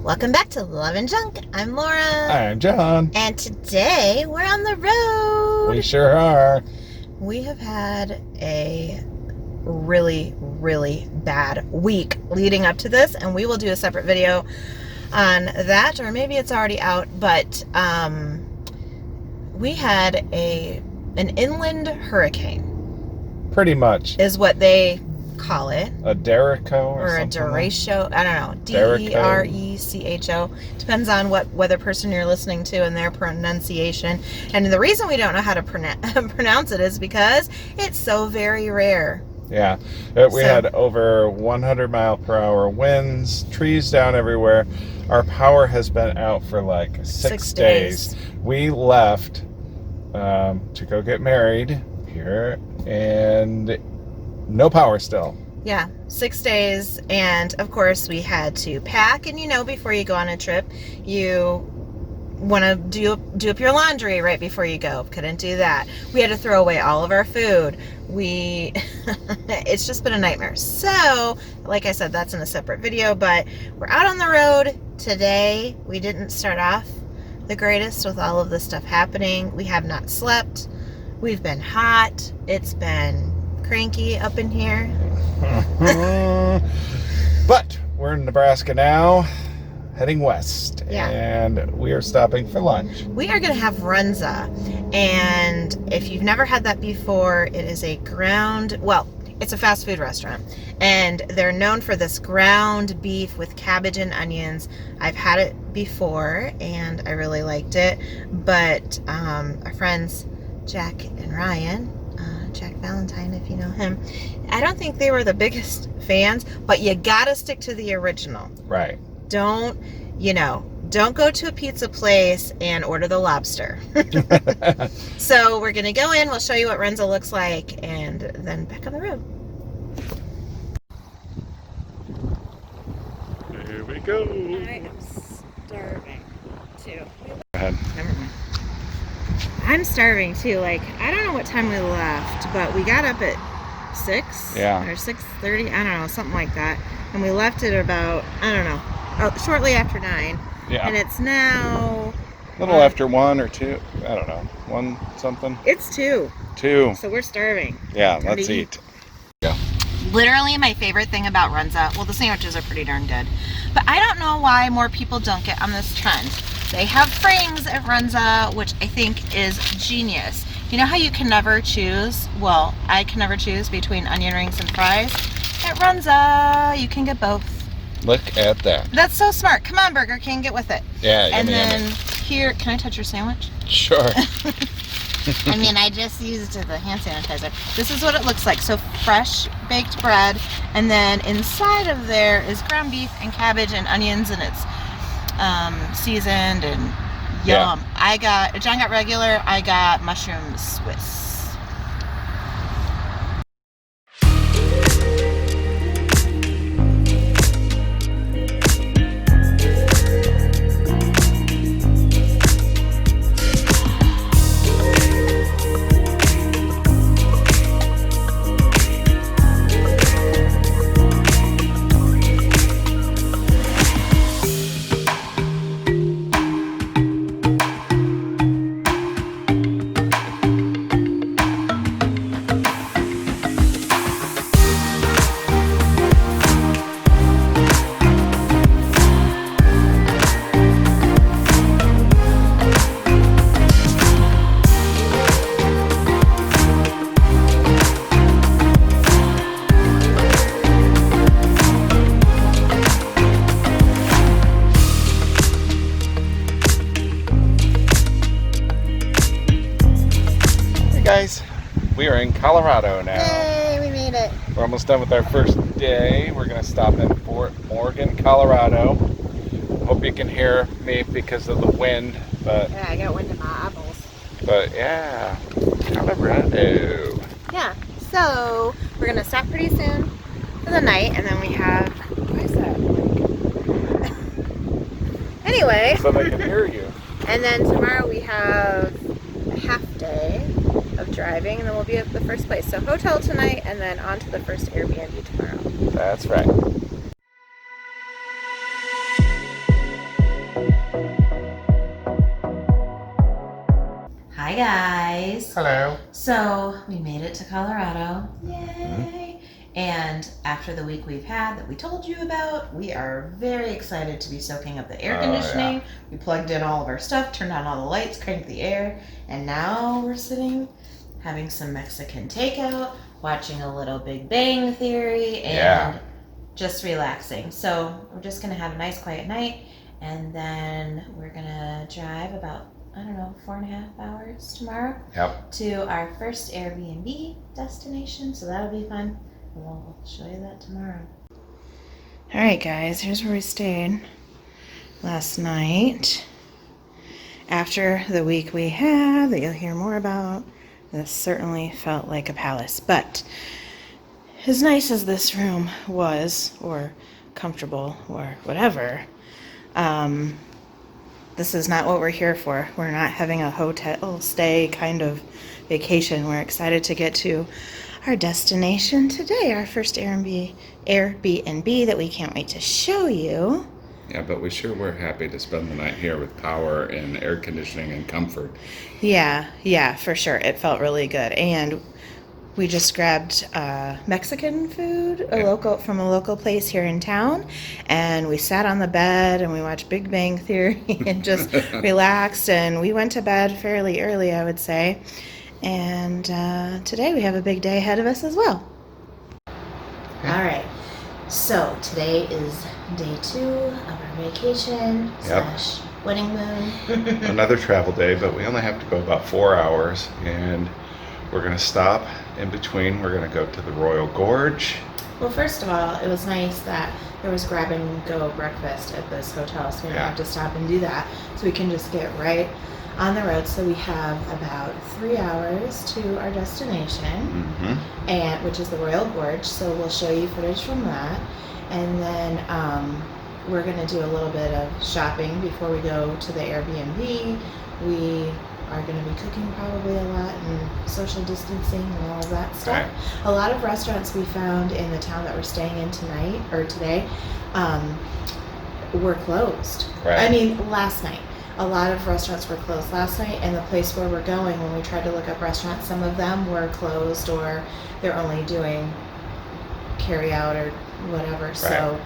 Welcome back to Love and Junk. I'm Laura. I'm John. And today we're on the road. We sure are. We have had a really, really bad week leading up to this, and we will do a separate video on that, or maybe it's already out, but we had an inland hurricane. Pretty much. Is what they call it. A derecho or a derecho. I don't know. D-E-R-E-C-H-O. Depends on what weather person you're listening to and their pronunciation. And the reason we don't know how to pronounce it is because it's so very rare. Yeah. We had over 100-mile-per-hour winds, trees down everywhere. Our power has been out for like six days. We left to go get married here, and no power still. Yeah, 6 days, and of course we had to pack. And before you go on a trip, you want to do up your laundry right before you go. Couldn't do that. We had to throw away all of our food. It's just been a nightmare. So, like I said, that's in a separate video. But we're out on the road today. We didn't start off the greatest with all of this stuff happening. We have not slept. We've been hot. It's been cranky up in here. But we're in Nebraska now, heading west. Yeah. And we are stopping for lunch. We are going to have Runza, and if you've never had that before, it is it's a fast food restaurant, and they're known for this ground beef with cabbage and onions. I've had it before and I really liked it, but our friends Jack and Ryan, Jack Valentine, if you know him, I don't think they were the biggest fans, but you gotta stick to the original. Right. Don't go to a pizza place and order the lobster. So we're gonna go in, we'll show you what Runza looks like, and then back on the road. Here we go. I am starving too. Go ahead. Never mind. I'm starving too. Like, I don't know what time we left, but we got up at 6 or 6:30. I don't know, something like that. And we left at about, shortly after 9. Yeah. And it's now A little after 1 or 2. I don't know. 1 something. It's 2. 2. So we're starving. Yeah, let's eat. Yeah. Literally my favorite thing about Runza, well, the sandwiches are pretty darn good, but I don't know why more people don't get on this trend. They have frames at Runza, which I think is genius. You know how you can never choose? Well, I can never choose between onion rings and fries. At Runza, you can get both. Look at that. That's so smart. Come on, Burger King, get with it. Yeah, and yummy, then yummy. Here, can I touch your sandwich? Sure. I just used the hand sanitizer. This is what it looks like. So fresh baked bread, and then inside of there is ground beef and cabbage and onions, and it's seasoned and yum. Yeah. John got regular, I got mushroom Swiss. Guys, we are in Colorado now. Yay, we made it. We're almost done with our first day. We're going to stop in Fort Morgan, Colorado. Hope you can hear me because of the wind, but Yeah, I got wind in my eyeballs. But yeah, Colorado. Yeah, so we're gonna stop pretty soon for the night, and then we have, what is that? Anyway. So they can hear you. And then tomorrow we have a half day of driving, and then we'll be at the first place. So hotel tonight, and then on to the first Airbnb tomorrow. That's right. Hi guys. Hello. So we made it to Colorado. Yay! And after the week we've had that we told you about, we are very excited to be soaking up the air conditioning. Yeah. We plugged in all of our stuff, turned on all the lights, cranked the air, and now we're sitting having some Mexican takeout, watching a little Big Bang Theory, and just relaxing. So we're just gonna have a nice quiet night, and then we're gonna drive about 4.5 hours tomorrow to our first Airbnb destination, so that'll be fun. We'll show you that tomorrow. All right, guys, here's where we stayed last night. After the week we had that you'll hear more about, this certainly felt like a palace. But as nice as this room was, or comfortable, or whatever, this is not what we're here for. We're not having a hotel stay kind of vacation. We're excited to get to our destination today, our first Airbnb that we can't wait to show you. Yeah, but we sure were happy to spend the night here with power and air conditioning and comfort. Yeah, for sure. It felt really good. And we just grabbed Mexican food, from a local place here in town, and we sat on the bed and we watched Big Bang Theory and just relaxed, and we went to bed fairly early, I would say. And today we have a big day ahead of us as well. All right, so today is day 2 of our vacation / wedding moon. Another travel day, but we only have to go about 4 hours, and we're going to stop in between. We're going to go to the Royal Gorge. Well, first of all, it was nice that there was grab and go breakfast at this hotel, so we don't have to stop and do that. So we can just get right on the road. So we have about 3 hours to our destination, and which is the Royal Gorge. So we'll show you footage from that, and then we're going to do a little bit of shopping before we go to the Airbnb. We are going to be cooking probably a lot and social distancing and all of that stuff. Right. A lot of restaurants we found in the town that we're staying in today were closed. Right. I mean, last night. A lot of restaurants were closed last night, and the place where we're going, when we tried to look up restaurants, some of them were closed or they're only doing carry out or whatever. Right. So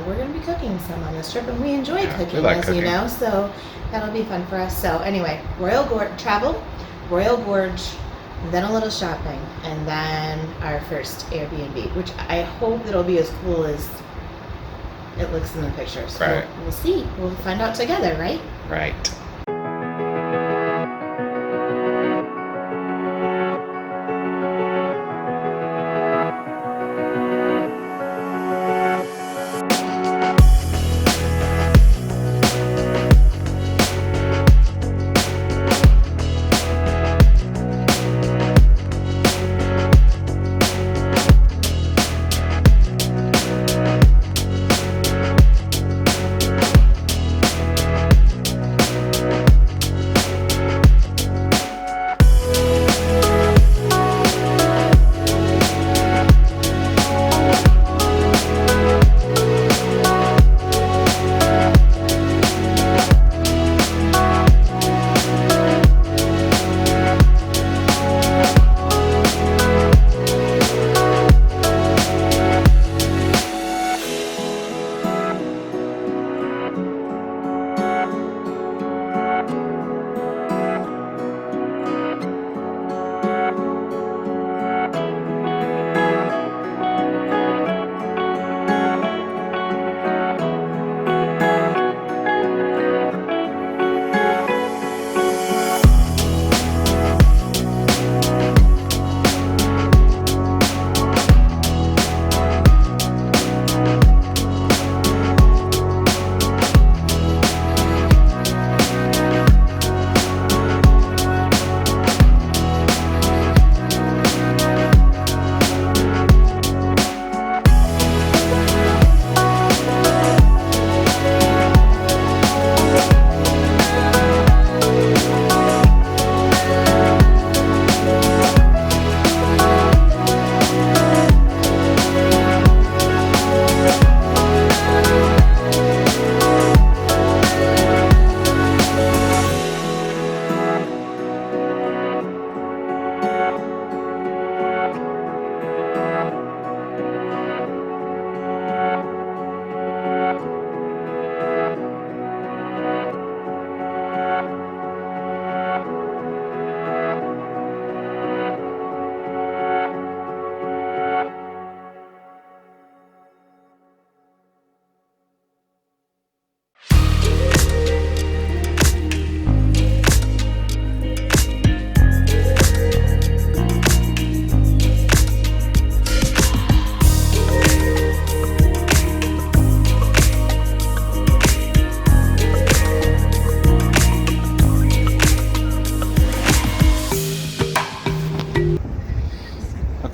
we're going to be cooking some on this trip, and we enjoy cooking, you know, so that'll be fun for us. So anyway, Royal Gorge, then a little shopping, and then our first Airbnb, which I hope it'll be as cool as it looks in the pictures. Right. We'll see. We'll find out together, right? Right.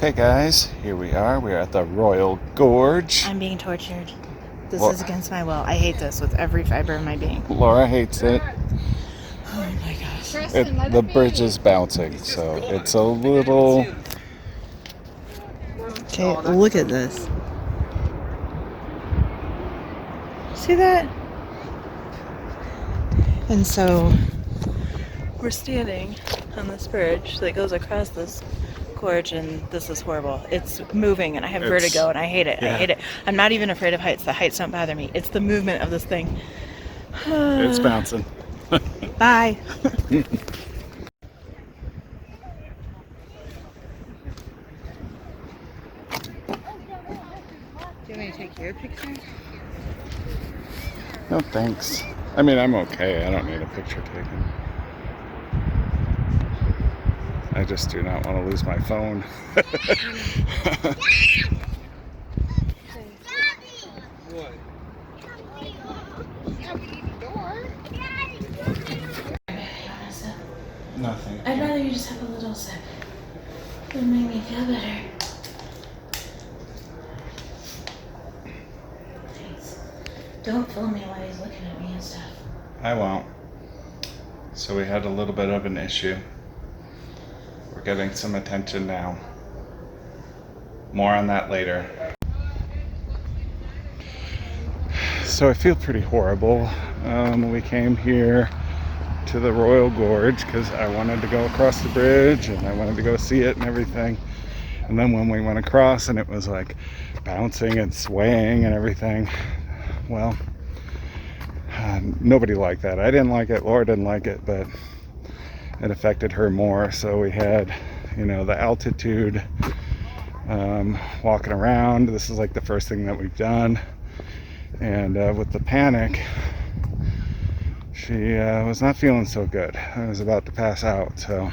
Okay guys, here we are. We're at the Royal Gorge. I'm being tortured. This is against my will. I hate this with every fiber of my being. Laura hates it. Oh my gosh. The bridge is bouncing, so it's a little... Okay, look at this. See that? And so we're standing on this bridge that goes across this gorge, and this is horrible. It's moving, and I have vertigo, and I hate it. Yeah. I hate it. I'm not even afraid of heights. The heights don't bother me. It's the movement of this thing. It's bouncing. Bye. Do you want me to take your picture? No thanks. I mean, I'm okay. I don't need a picture taken. I just do not want to lose my phone. Nothing. I'd rather you just have a little sip. It'll make me feel better. Thanks. Don't film me while he's looking at me and stuff. I won't. So we had a little bit of an issue. We're getting some attention now. More on that later. So I feel pretty horrible. We came here to the Royal Gorge because I wanted to go across the bridge and I wanted to go see it and everything. And then when we went across and it was like bouncing and swaying and everything, well, nobody liked that. I didn't like it, Laura didn't like it, but it affected her more. So we had, you know, the altitude, walking around. This is like the first thing that we've done. And with the panic, she was not feeling so good. I was about to pass out. So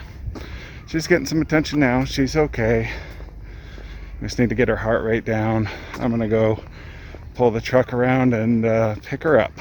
she's getting some attention now. She's okay. We just need to get her heart rate down. I'm gonna go pull the truck around and pick her up.